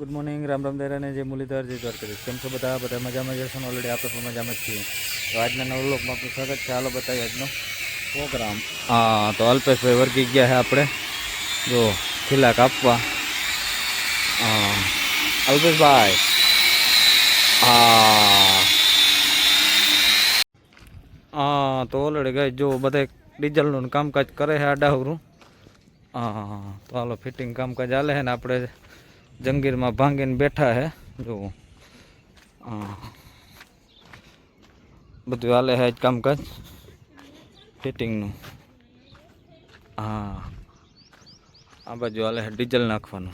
Good morning Ram Ram देरा ने जय मुरलीधर जय द्वारकाधीश केम छो बधा बधा मजामां जशो ने ऑलरेडी आपणे पण मजामां ज छीए। तो आजना नवा व्लॉगमां आपनुं स्वागत छे। चालो बतावीए आजनो प्रोग्राम। हाँ तो अल्पेश भाई वर्गी गया है आपणे जो खिला कापवा। हाँ अल्पेश भाई हाँ हाँ तो ऑलरेडी गई जो बधे डीजलनुं कामकाज करे है आडाहवरू। हाँ तो हालो फिटिंग कामकाज हाले है ने आपणे जंगीर में भांगीने बैठा है जो बधुं हाले है कामकाज फिटिंग नु। हाँ आ बाजू हाले है डीजल नाखवानुं।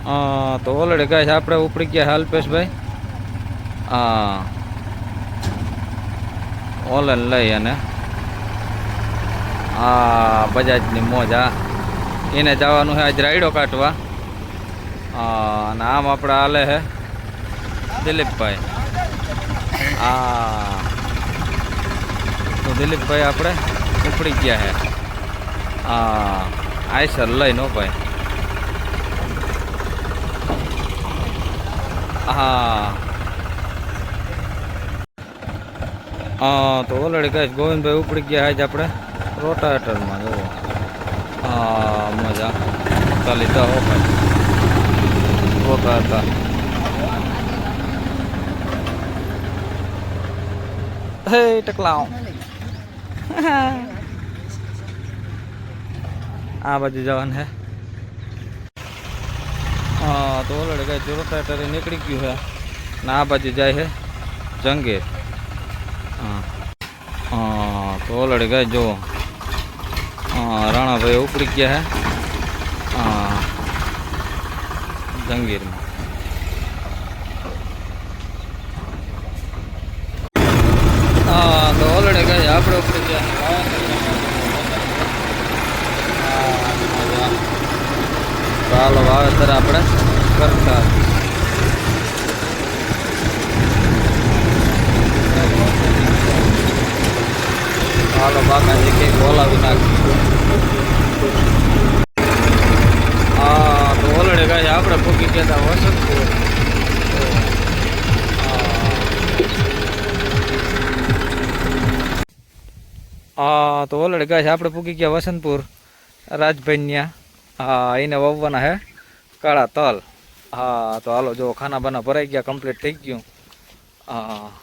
हाँ तो ऑलरेडी गाइस आपणे उपड़ी गया है अल्पेश भाई। हाँ ऑनलाइन लई अने आ बजाजनी मोज आ एने जवानुं है आज राइडो काटवा। आम अपने हाले है दिलीप भाई। तो दिलीप भाई अपने उपड़ी गया है आयसर लई नो भाई। हाँ तो ऑलरेडी गए गोविंद भाई उपड़ी गया है अपने रोटावेटर में जो। हाँ मजा चाली तो हो भाई रोटावेटर हे टकलाओ आ बाजू जवान है। हाँ तो ऑलरेडी गए जो रोटावेटर निकली गयु है ना आ बाजू जाए है जंगीर। हाँ तो ऑलरेडी गए जो राणा भाई उपड़ी गया है जंगीर में। हाँ तो ऑलरेडी गए आपड़े उपड़ी गया चालो वावेतर आपणे करता। चालो बाका जी के बोलावी नाखी। हाँ तो ऑलरेडी गए आपणे पूगी गया था वसंतपुर। हाँ तो ऑलरेडी गए आपणे पूगी गया वसंतपुर राजभाई न्या। हाँ इने वाववाना है काळा तल। हाँ तो हालो जो खाना बना भराई गया कम्प्लीट थई गयुं। हाँ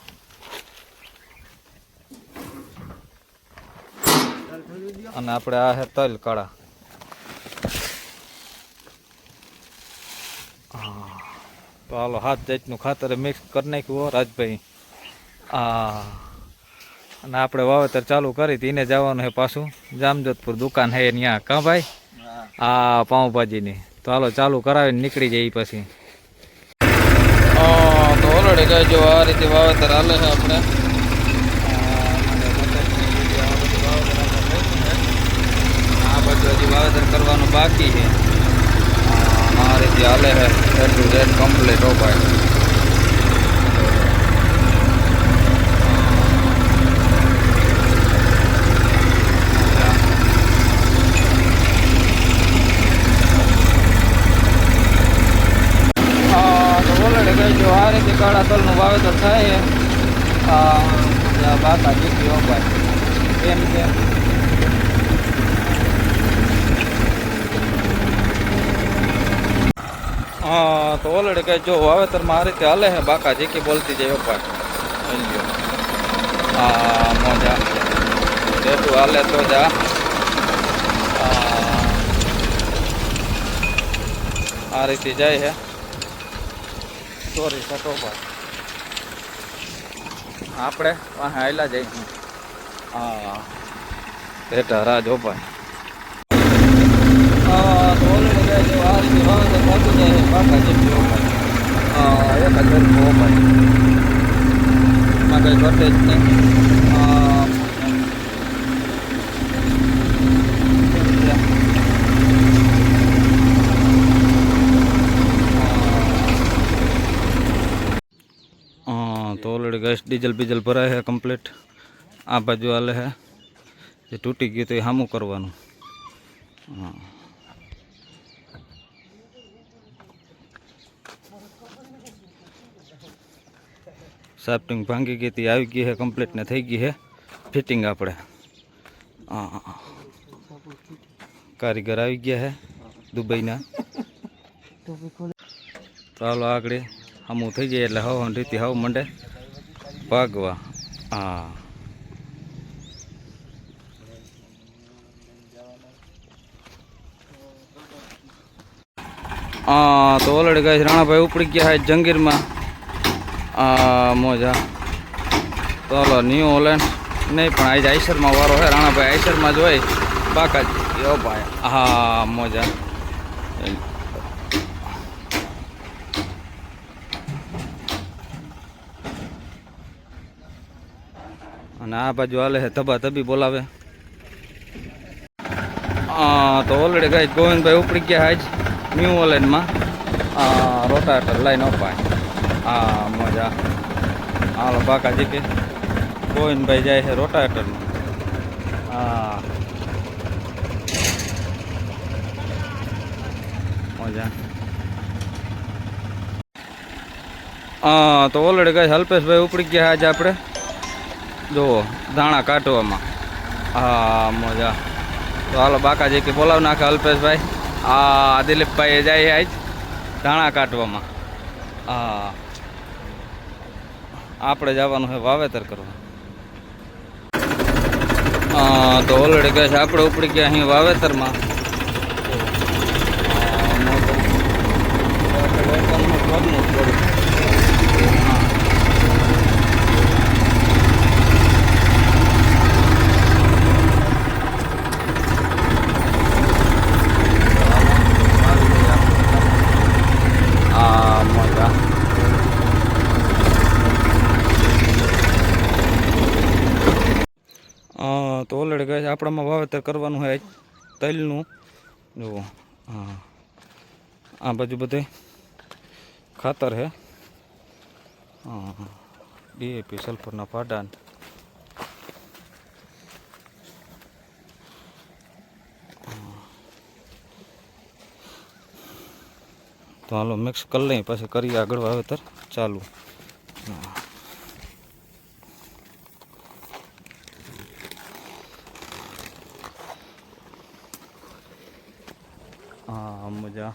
अने आपणे आ है तल काळा। हाँ तो हालो 7 जातनुं खातर मिक्स कर नाख्युं राजभाई। अने आपणे वावेतर चालू करी तो इने जवानुं है पाछुं जामजोधपुर दुकान है न्या का भाई। हाँ पावभाजी नी तो हालो चालू करावीने निकળી जाए पछी। तो ऑलरेडी गए जो आ रीते वावेतर हाले है अपने आ बाजू हजी वावेतर करवानुं बाकी है। आ रीते हाले है ए टू जेड कम्प्लीट हो भाई। जो आ रीते काळा तलनुं वावेतर थाय है बाका जीती हो भाई एम के। हाँ तो ऑलरेडी कहीं जो वावेतर में आ रीते हाले है बाका जी की बोलती जाए भाई। हाँ मजा जेटू हाले तो जा। आ रीते जाए है सॉरी सटो भाई आपणे हायला जाए। हाँ बेटा राजो भाई। हाँ तो ऑलरेडी गए जो आ रीते वावेतर पहुंची जाए है बाका जेटली हो भाई। हाँ 1000 हो भाई में कई घटे ज नहीं। तो ऑलरेडी गैस डीजल बीजल भराए है कम्प्लीट। आ बाजू हाले है જે તૂટી ગયું તો એ સામું કરવાનું. હા સાફ્ટિંગ ભાંગી ગઈ હતી, આવી ગઈ છે કમ્પ્લીટ ને થઈ ગઈ છે ફિટિંગ. આપણે હા કારીગર આવી ગયા છે દુબઈના. ચાલો આગળ હમું થઈ જાય એટલે હવા રીતે હવ મંડે ભાગવા. હા તો ઓલરેડી ગાય રાણાભાઈ ઉપડી ગયા છે જંગીરમાં. મોજા ચાલો ન્યૂ હોલેન્ડ નહીં પણ આજે આઈસરમાં વારો છે. રાણાભાઈ આઈસરમાં જ હોય બાકા યો ભાઈ. હા મોજા અને આ બાજુ હાલે છે ધબા ધબી બોલાવે. તો ઓલરેડી ગાય ગોવિંદભાઈ ઉપડી ગયા આજ ન્યૂ હોલેન્ડમાં. રોટાટર લાઈન અપાય. હા મજા હાલો બાકા જીકે ગોવિંદભાઈ જાય છે રોટાવેટરમાં. મજા તો ઓલરેડી ગાય અલ્પેશભાઈ ઉપડી ગયા આજે આપણે જુઓ દાણા કાઢવામાં. મજા તો હાલો બાકા જીકે બોલાવ નાખે અલ્પેશભાઈ. દિલીપભાઈ જાય આજ દાણા કાઢવામાં. આપણે જવાનું છે વાવેતર કરવા. તો ઓલરેડી કહે છે આપણે ઉપડી ગયા અહીં વાવેતરમાં. તો ઓલરેડી કહે છે આપણામાં વાવેતર કરવાનું હોય તલનું. જુઓ આ બાજુ બધે ખાતર છે. ડીએપી સલ્ફરના પાડા. તો હાલો મિક્સ કરી લઈએ પછી કરીએ આગળ વાવેતર ચાલુ. મજા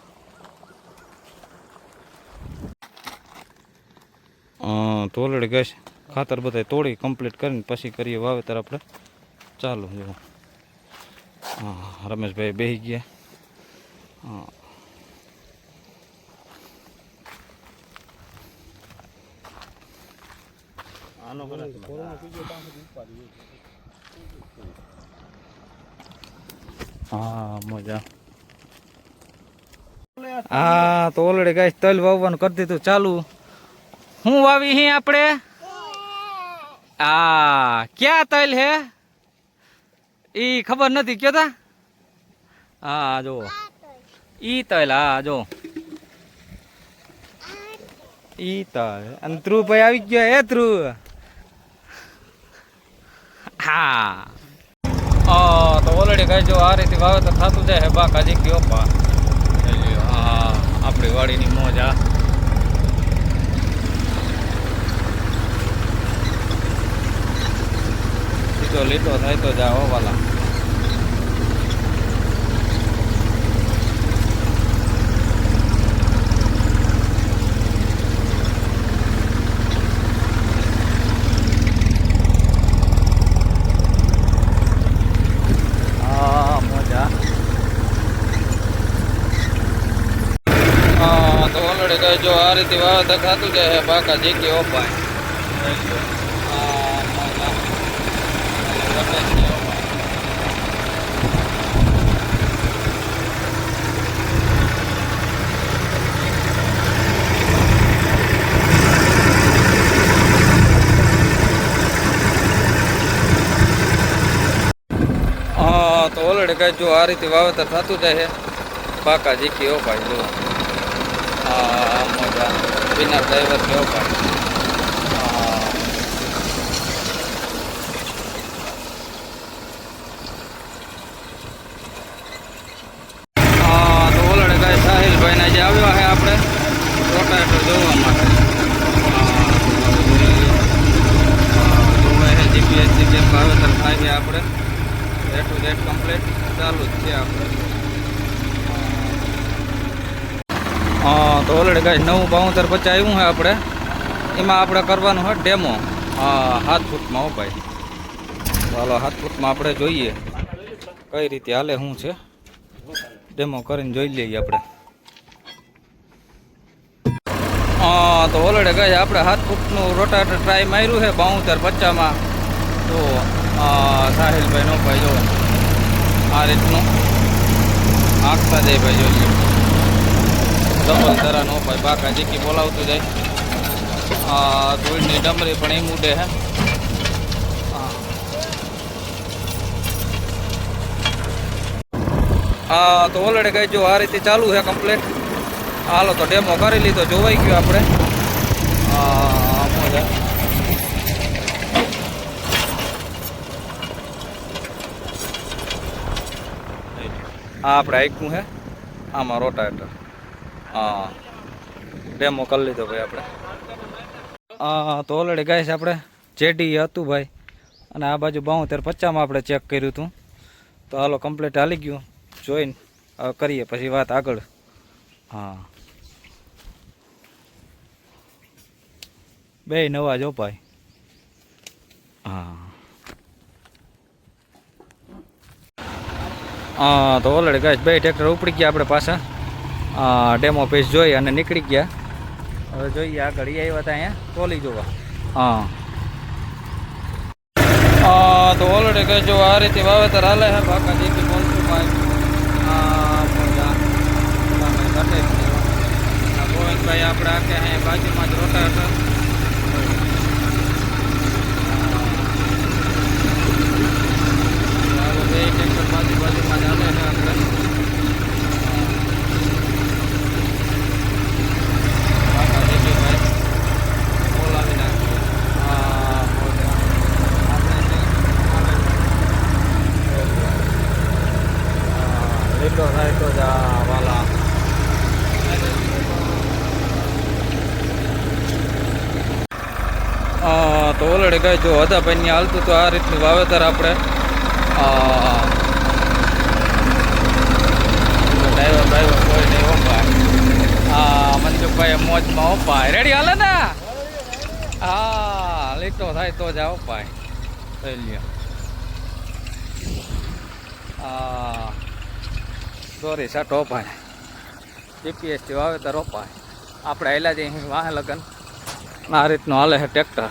તો ઓલરેડી ગેસ ખાતર બધા તોડી કમ્પ્લીટ કરીને પછી કરીએ વાવેતર આપણે ચાલુ. જો રમેશભાઈ બેસી ગયા. મજા તો ઓલરેડી ગાય તલ વાવવાનું કરી દીધું ચાલુ. હું વાવી હી આપણે ક્યાં તલ હે ઈ ખબર નથી કયો તા. જો ઈ તલ. જો ઈ તલ. અને ધ્રુવભાઈ આવી ગયો હે ધ્રુવ. તો ઓલરેડી ગાય જો આ રીતે વાવેતર થતું જાય બાકા જી ગયો પા. આપણી વાડીની મોજ. સીધો લીટો થાય તો જાઓ વાલા. મોજા તો ઓલરેડી કહે જો આ રીતે વાવેતર થતું જાય બાકા જીકી ઓપાય. તો ઓલરેડી કહે જો આ રીતે વાવેતર થતું જાય બાકા જીકી ઓપાય. જો મજા વિના ડ્રાઈવર કેવો પાડે. છે આપણે A to Z કમ્પ્લીટ ચાલુ જ છે આપણે. તો ઓલરેડી ગાઈસ 9.52 આવ્યું છે આપણે. એમાં આપણે કરવાનું છે ડેમો 7 ફૂટમાં. હો ભાઈ, ચાલો 7 ફૂટમાં આપણે જોઈએ કઈ રીતે હાલે શું છે. ડેમો કરીને જોઈ લઈએ આપણે. તો ઓલરેડી ગાઈસ આપણે 7 ફૂટનું રોટાવેટર ટ્રાય માર્યું છે 72-50માં. તો સાહિલભાઈ નો ભાઈ જો આ રીતનું આખતા જાય ભાઈ જોઈએ. ડબલ તરા નો ભાઈ બાકા જીકી બોલાવતું જાય. ધૂળની ડમરી પણ એમ ઉડે હે. તો ઓલરેડી ગઈ જો આ રીતે ચાલુ છે કમ્પ્લીટ. હાલો તો ડેમો કરી લીધો, જોવાઈ ગયો આપણે. આપણે આઈકું છે આમાં રોટાવેટર. ડેમો કરી લીધો ભાઈ આપણે. તો ઓલરેડી ગાઈસ આપણે જેડી હતું ભાઈ, અને આ બાજુ 72-50માં આપણે ચેક કર્યું હતું. તો હાલો કમ્પ્લીટ હાલી ગયું, જોઈને કરીએ પછી વાત આગળ. બે નવા જો ભાઈ. તો ઓલરેડી ગાઈસ બે ટ્રેક્ટર ઉપડી ગયા આપણે પાછા. ડેમો પીસ જોઈ અને નીકળી ગયા. હવે જોઈએ આગળ એ આવ્યા હતા અહીંયા ટોલી જોવા. તો ઓલરેડી કહે જો આ રીતે વાવેતર હાલે છે બાકા જેથી બોલશું ભાઈ. ગોવિંદભાઈ આપણે આખે અહીંયા બાજુમાં જ રોટાવેટર. બે ટ્રેક્ટર બાજુમાં જ હાલે છે આપણે. તો ઓલરેડી ગઈ જો હતા ભાઈ હાલતું તો આ રીતનું વાવેતર આપણે. ડ્રાઈવર કોઈ નહીં ઓપા. મનસુખભાઈ મોજમાં ઓપા રેડી હાલે ને. લીટો થાય તો જ ઓપાય. થઈ લ્યો. સોરી સાટો ઓપાય. જીપીએસથી વાવેતર ઓપાય. આપણે હેલા જઈએ વાહ લગન. આ રીતનું હાલે છે ટ્રેક્ટર.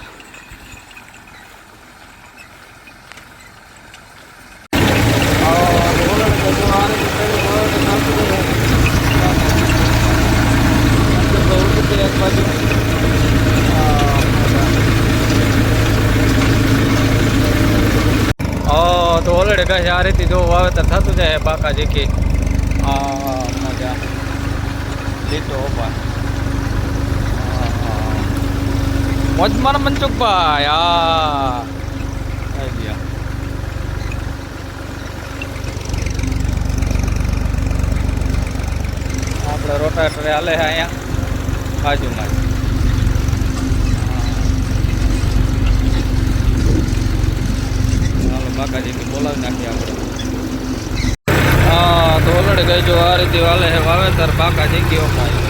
તો ઓલરેડી કહે આ રીતે જો વાવેતર થતું જાય બાકા જેકી. મજા લીટો ઓપા મોજમાં મનસુખભાઈ. આપણે રોટાવેટર હાલે છે અહીંયા બાજુમાં જ. બાકાજી બોલાવી નાખીએ આપણે. તો ઓલરેડી ગઈ જો આ રીતે હાલે છે વાવેતર બાકાજી ગયો ભાઈ.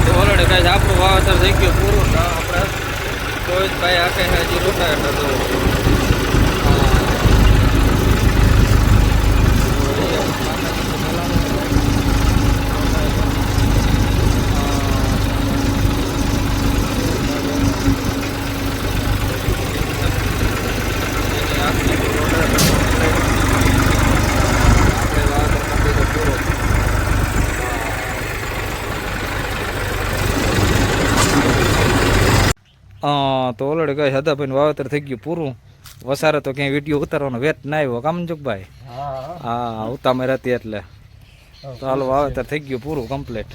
તો ઓલરેડી ગઈ આપણું વાવેતર થઈ ગયું પૂરું. આપણે ભાઈ આખે હજી રોટાવેટર તો તો ઓલરેડી કઈ હતા ભાઈ વાવેતર થઈ ગયું પૂરું. વસારે તો ક્યાંય વિડીયો ઉતારવાનો વેત ના આવ્યો કામજુકભાઈ. ઉતામેર હતી એટલે. તો હાલો વાવેતર થઈ ગયું પૂરું કમ્પ્લીટ.